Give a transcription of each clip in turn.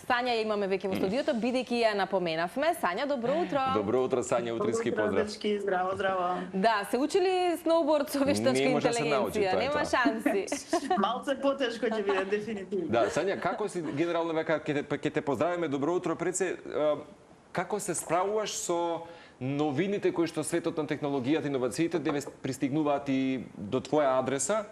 Сања ја имаме веќе во студиото, бидејќи ја напоменавме. Сања, добро утро. Добро утро, Сања, утрински поздрав. Дечки, здраво, здраво. Да, се учили сноуборд со вештачка интелигенција, нема шанси. Малце потешко ќе биде дефинитивно. Да, Сања, како си генерално века ќе те поздравиме, добро утро, пред се, како се справуваш со новините кои што светот на технологијата и иновациите тебе пристигнуваат и до твоја адреса,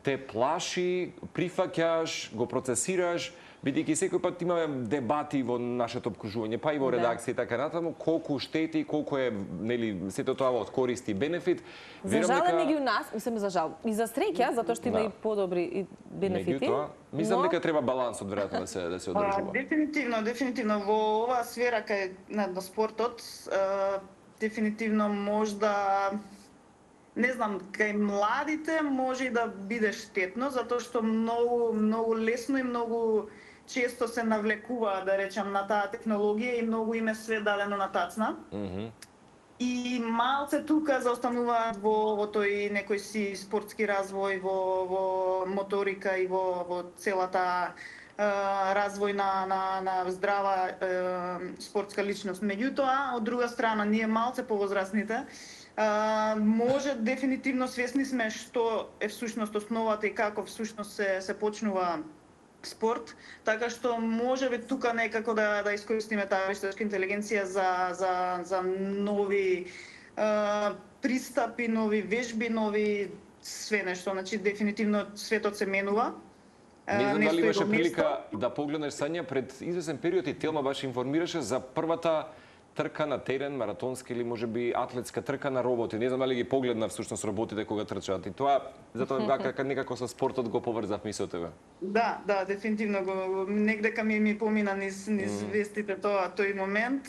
те плаши, прифаќаш, го процесираш, бидејќи секој пат имаме дебати во нашето опкружување, па и во редакција и така натаму, колку штети, колку е, нели, сето тоа од корист и бенефит. За жал е меѓу нас, мислам за жал, и за среќа, затоа што има и подобри бенефити. Мислам дека треба балансот веројатно да се одржува. Дефинитивно во оваа сфера кај на спортот, дефинитивно можда не знам, кај младите може и да биде штетно, затоа што многу лесно и многу често се навлекува, да речам, на таа технологија и многу им е све дадено на тацна. И малце тука заостануваат во тој некој си спортски развој, во моторика и во целата развој на здрава спортска личност. Меѓутоа, од друга страна, ние малце повозрастните, може дефинитивно свесни сме што е всушност основата и како всушност се почнува спорт, така што може би тука некако да искористиме таа вештачка интелигенција за нови пристапи, нови вежби, нови све нешто. Значи дефинитивно светот се менува. Не знам дали имаше прилика да погледнеш, Сања, пред известен период и Телма баш информираше за првата трка на терен, маратонска или можеби атлетска трка на роботи. Не знам дали ги погледна всушност роботите кога трчаат. И тоа затоа некако со спортот го поврзав мисло тебе. Да, дефинитивно го негдека ми помина низ вестите тој момент.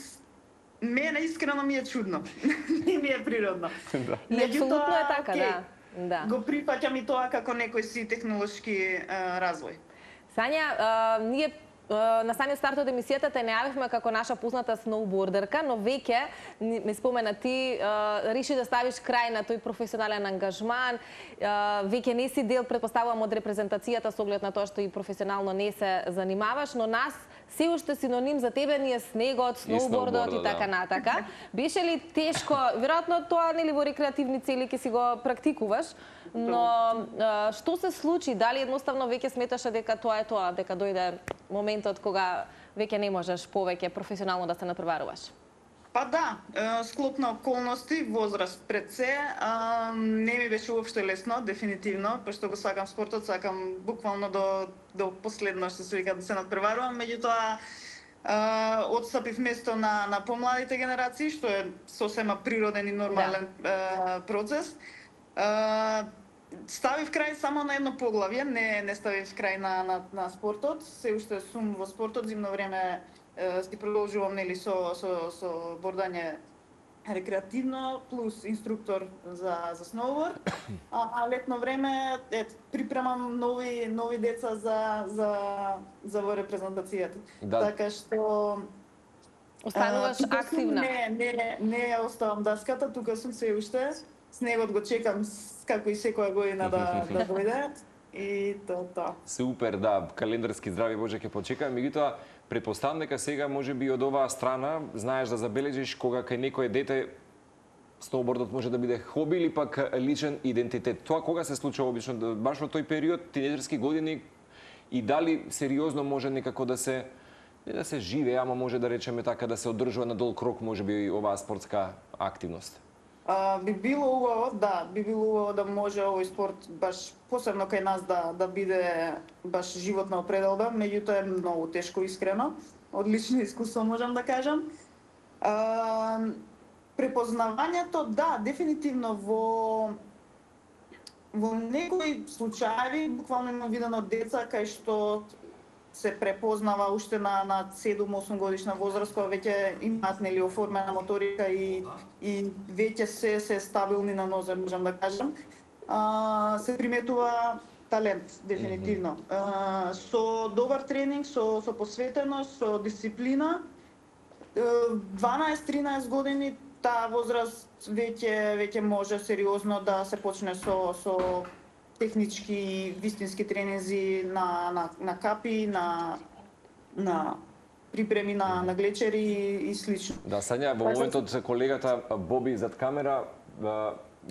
Мене искрено ми е чудно. Не ми е природно. И апсолутно е така, да. Го прифаќам и тоа како некој си технолошки развој. Сања, ние на самиот старт од емисијата те најавивме како наша позната сноубордерка, но веќе, ме спомена ти, реши да ставиш крај на тој професионален ангажман, веќе не си дел, предпоставувам, од репрезентацијата со оглед на тоа што и професионално не се занимаваш, но нас се уште синоним за тебе ни е снегот, сноубордот и така натака. Беше ли тешко, веројатно тоа нели во рекреативни цели ќе си го практикуваш, но што се случи? Дали едноставно веќе сметаше дека тоа е тоа, дека дојде моментот кога веќе не можеш повеќе професионално да се натпреваруваш? Па да, склоп на околности, возраст пред се, не ми беше уопште лесно, дефинитивно, пошто го сакам спортот, сакам буквално до последно што се вика да се натпреварувам, меѓутоа отстапив место на помладите генерации, што е сосема природен и нормален процес. Ставив крај само на едно поглавје, не ставив крај на спортот, се уште сум во спортот, зимно време си продолжувам нели со бордање рекреативно плюс инструктор за сноуборд. А летно време припремам нови деца за во репрезентацијата. Така што остануваш активна. Не оставам даската, тука сум се уште. Снегот го чекам како и секоја година да дојде. И тоа. Супер, да, календарски здрави Боже ќе почекаме. Меѓутоа, претпоставам дека сега можеби од оваа страна знаеш да забележиш кога кај некое дете сноубордот може да биде хоби или пак личен идентитет. Тоа кога се случува обично, баш во тој период, тинеџерски години, и дали сериозно може некако да се не да се живее, ама може да речеме така да се одржува на долг рок можеби оваа спортска активност? Би било убаво да може овој спорт баш посебно кај нас да биде баш животна определба, меѓутоа е многу тешко, искрено. Од лично искуство можам да кажам. Препознавањето, да, дефинитивно во некои случаи, буквално имам видено деца кај што се препознава уште на 7-8 годишна возраст, кога веќе имаат нели оформена моторика и веќе се стабилни на нозе, можам да кажам. Се приметува талент, дефинитивно. Со добар тренинг, со посветеност, со дисциплина, 12-13 години таа возраст веќе може сериозно да се почне со технички, вистински тренинзи на капи, на припреми на глечери и слично. Да, Сања, во моментот колегата Боби зад камера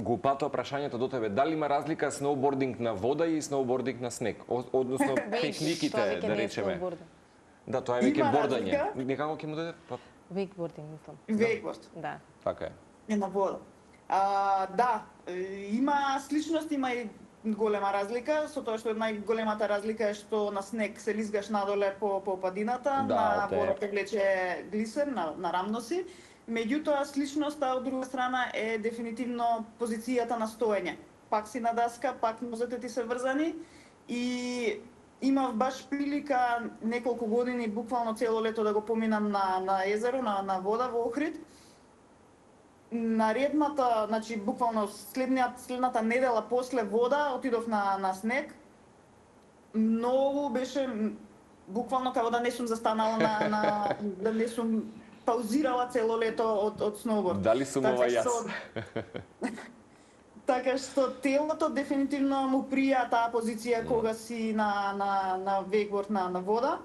го упатува прашањето до тебе. Дали има разлика сноубординг на вода и сноубординг на снег? Односно техниките, да речеме. Да, тоа е веќе бордање. Некако ќе му даде? Вейкбординг, мислам. Вейкборд. Да. Така е. Е на вода. Да, има сличност, има и голема разлика, со тоа што најголемата разлика е што на снег се лизгаш надоле по падината, Да, на те. вода те влече глисер, на рамно си. Меѓутоа, сличноста од друга страна е дефинитивно позицијата на стоење. Пак си на даска, пак нозете ти се врзани и имав баш прилика неколку години, буквално цело лето да го поминам на езеро, на вода во Охрид. Наредната, значи буквално следната недела после вода отидов на снег. Многу беше буквално како да не сум застанала да не сум паузирала цело лето од сноуборд. Дали сум ова јас? Така што телото дефинитивно му прија таа позиција кога си на вейкборд на вода.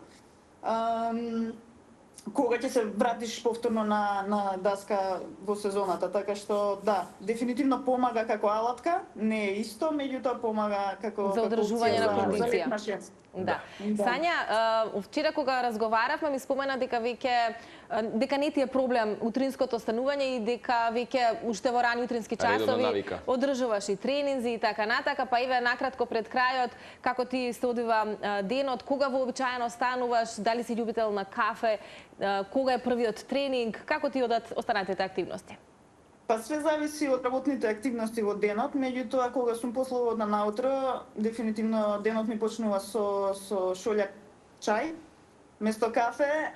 Кога ќе се вратиш повторно на даска во сезоната, така што да, дефинитивно помага како алатка, не е исто, меѓутоа помага како За одржување на кондиција. Да. Сања, вчера кога разговаравме ми спомена дека не ти е проблем утринското станување и дека веќе уште во рани утрински часови одржуваш и тренинзи и така натака, па еве накратко пред крајот како ти се одвива денот, кога вообичаено стануваш, дали си љубител на кафе, кога е првиот тренинг, како ти одат останатите активности? Па све зависи од работните активности во денот, меѓутоа кога сум послободна наутро, дефинитивно денот ми почнува со шолјак чај, место кафе,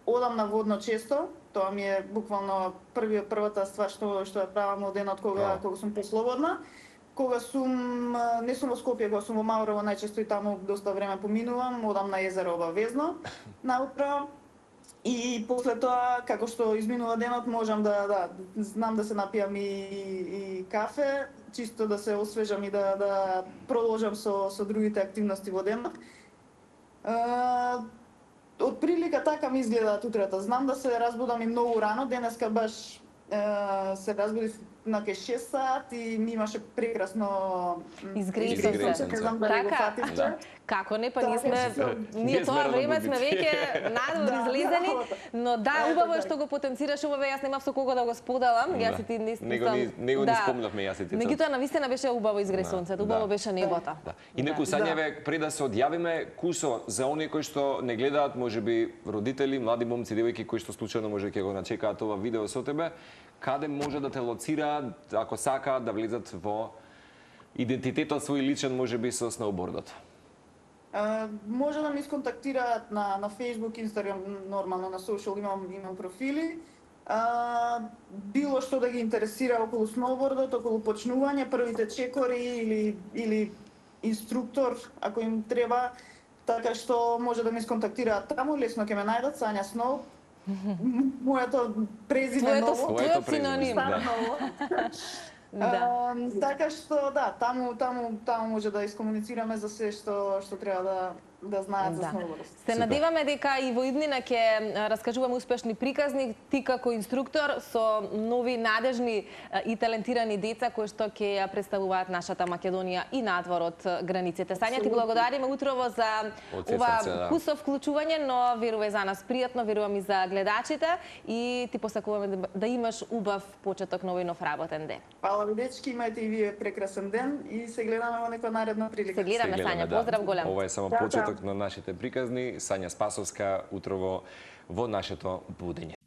одам на водно често, тоа ми е буквално првата ствар што ја правам во денот кога сум послободна. Кога не сум во Скопје, кога сум во Маурово, најчесто и таму доста време поминувам, одам на езеро обавезно наутро. И после тоа, како што изминува денот, можам знам да се напијам и кафе, чисто да се освежам и да продолжам со другите активности во денот. Од прилика така ми изгледаат утрата. Знам да се разбудам и многу рано, денеска баш се разбудив на 6 сат и ми имаше прекрасно изгрејсо. Така, како не, па ние тоа време сме веќе надвор излезени, но да, убаво е што го потенцираш, убаво јас немав со кого да го споделам, јас и ти не го спомнавме јас и ти. Меѓутоа навистина беше убаво изгре сонцето, убаво беше небото. Инаку Сањеве, пред да се одјавиме, кусо за оние кои што не гледаат, можеби родители, млади момци, девојки кои што случајно може ќе го начекаат ова видео со тебе, каде може да те лоцираат, ако сакаат да влезат во идентитетот свој личен, можеби со сноубордот? Може да ме исконтактираат на Facebook, Instagram, нормално на social имам профили. Било што да ги интересира околу сноубордот, околу почнување, првите чекори или инструктор, ако им треба, така што може да ме исконтактираат таму, лесно ќе ме најдат, Сања Сноу. Моето презиме ново. Твојот синоним. Така што да, таму може да искомуницираме за се што треба да знаат за сноуборд. Се надеваме дека и во иднина ќе раскажуваме успешни приказни, ти како инструктор со нови надежни и талентирани деца кои што ќе ја представуваат нашата Македонија и надвор од границите. Сања, ти благодариме утрово за ова кусо вклучување, но верувам за нас пријатно, верувам и за гледачите и ти посакуваме да имаш убав почеток на овој нов работен ден. Фала ви, дечки, имајте и вие прекрасен ден и се гледаме во некоја наредна прилика. Се гледаме, Сања, поздрав голем. Ова е само почеток на нашите приказни. Сања Спасовска утрово во нашето будење.